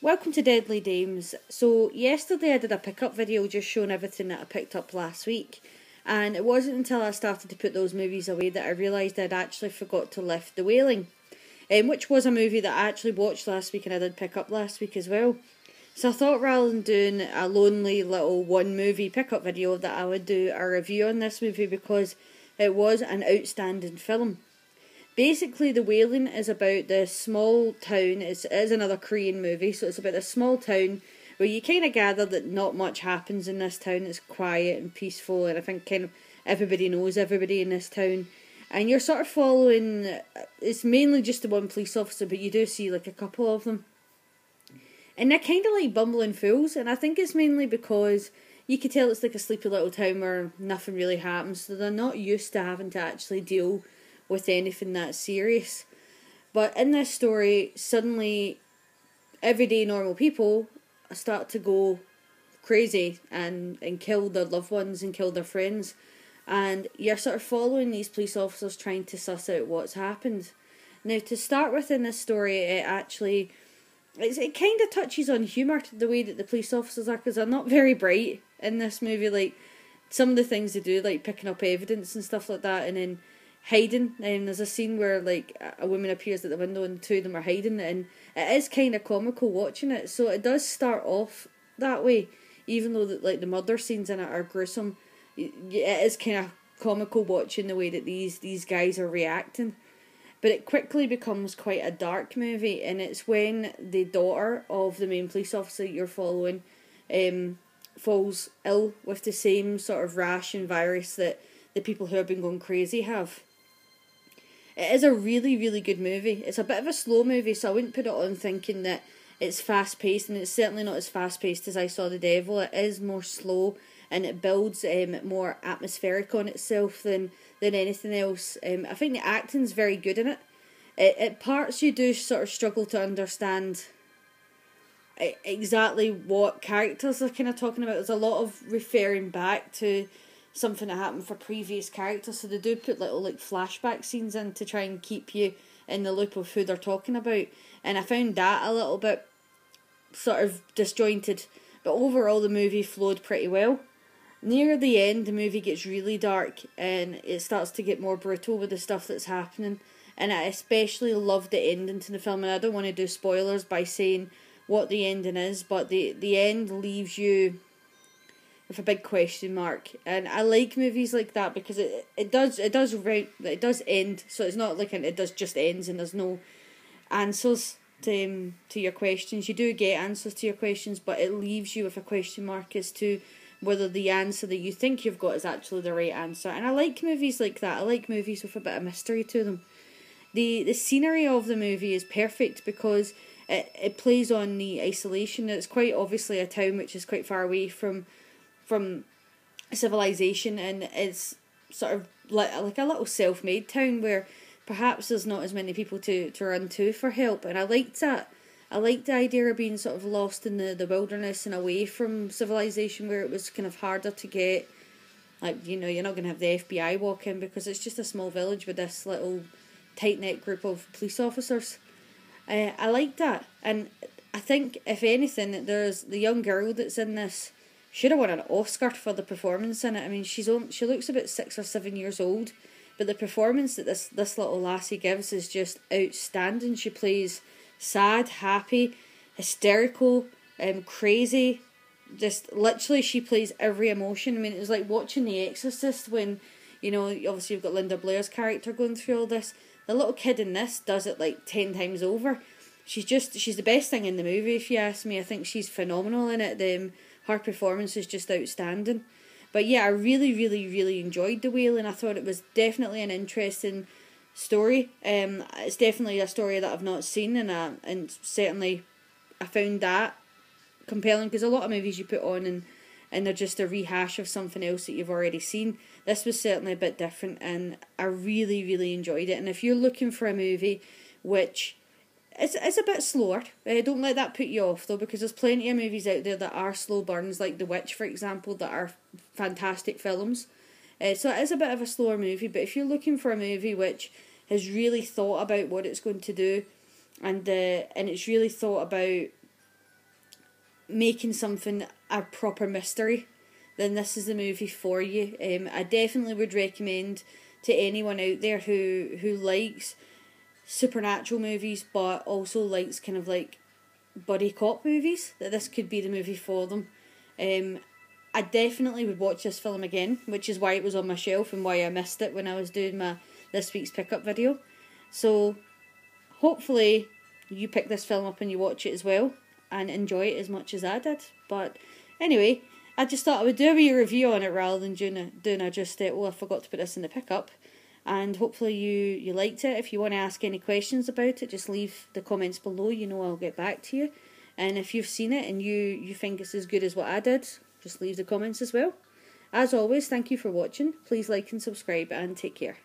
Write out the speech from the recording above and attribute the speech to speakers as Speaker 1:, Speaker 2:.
Speaker 1: Welcome to Deadly Dames. So yesterday I did a pickup video just showing everything that I picked up last week, and it wasn't until I started to put those movies away that I realised I'd actually forgot to lift The Wailing, which was a movie that I actually watched last week and I did pick up last week as well. So I thought rather than doing a lonely little one movie pickup video that I would do a review on this movie because it was an outstanding film. Basically, The Wailing is about this small town. It is another Korean movie, so it's about this small town where you kind of gather that not much happens in this town. It's quiet and peaceful, and I think kind of everybody knows everybody in this town. And you're sort of following, it's mainly just the one police officer, but you do see like a couple of them. And they're kind of like bumbling fools, and I think it's mainly because you could tell it's like a sleepy little town where nothing really happens, so they're not used to having to actually deal with anything that serious. But in this story, suddenly everyday normal people start to go crazy and kill their loved ones and kill their friends, and you're sort of following these police officers trying to suss out what's happened. Now, to start with in this story, it kind of touches on humour, the way that the police officers are, because they're not very bright in this movie. Like, some of the things they do, like picking up evidence and stuff like that, and then hiding. And there's a scene where like a woman appears at the window and two of them are hiding, and it is kind of comical watching it. So it does start off that way, even though the murder scenes in it are gruesome. It is kind of comical watching the way that these guys are reacting. But it quickly becomes quite a dark movie, and it's when the daughter of the main police officer you're following falls ill with the same sort of rash and virus that the people who have been going crazy have. It is a really, really good movie. It's a bit of a slow movie, so I wouldn't put it on thinking that it's fast-paced, and it's certainly not as fast-paced as I Saw the Devil. It is more slow, and it builds more atmospheric on itself than anything else. I think the acting's very good in it. At parts you do sort of struggle to understand exactly what characters they're kind of talking about. There's a lot of referring back to something that happened for previous characters, so they do put little like flashback scenes in to try and keep you in the loop of who they're talking about, and I found that a little bit sort of disjointed, but overall the movie flowed pretty well. Near the end the movie gets really dark and it starts to get more brutal with the stuff that's happening, and I especially loved the ending to the film. And I don't want to do spoilers by saying what the ending is, but the end leaves you with a big question mark, and I like movies like that because it does end, so it's not like it does just ends and there's no answers to your questions. You do get answers to your questions, but it leaves you with a question mark as to whether the answer that you think you've got is actually the right answer. And I like movies like that. I like movies with a bit of mystery to them. The scenery of the movie is perfect because it plays on the isolation. It's quite obviously a town which is quite far away from civilization, and it's sort of like a little self-made town where perhaps there's not as many people to run to for help. And I liked that. I liked the idea of being sort of lost in the wilderness and away from civilization, where it was kind of harder to get, like, you know, you're not going to have the FBI walk in because it's just a small village with this little tight-knit group of police officers. I liked that, and I think if anything, there's the young girl that's in this should have won an Oscar for the performance in it. I mean, she looks about 6 or 7 years old, but the performance that this little lassie gives is just outstanding. She plays sad, happy, hysterical, crazy. Just literally, she plays every emotion. I mean, it was like watching The Exorcist when, you know, obviously you've got Linda Blair's character going through all this. The little kid in this does it like 10 times over. She's the best thing in the movie, if you ask me. I think she's phenomenal in it. Her performance is just outstanding. But yeah, I really, really, really enjoyed The Wailing. I thought it was definitely an interesting story. It's definitely a story that I've not seen, and certainly I found that compelling, because a lot of movies you put on and they're just a rehash of something else that you've already seen. This was certainly a bit different, and I really, really enjoyed it. And if you're looking for a movie which it's a bit slower, don't let that put you off though, because there's plenty of movies out there that are slow burns, like The Witch, for example, that are fantastic films. So it is a bit of a slower movie, but if you're looking for a movie which has really thought about what it's going to do, and it's really thought about making something a proper mystery, then this is the movie for you. I definitely would recommend to anyone out there who likes supernatural movies but also likes kind of like buddy cop movies, that this could be the movie for them. I definitely would watch this film again, which is why it was on my shelf and why I missed it when I was doing my this week's pickup video. So hopefully you pick this film up and you watch it as well and enjoy it as much as I did. But anyway, I just thought I would do a wee review on it rather than doing a just I forgot to put this in the pickup. And hopefully you liked it. If you want to ask any questions about it, just leave the comments below. You know I'll get back to you. And if you've seen it and you think it's as good as what I did, just leave the comments as well. As always, thank you for watching. Please like and subscribe and take care.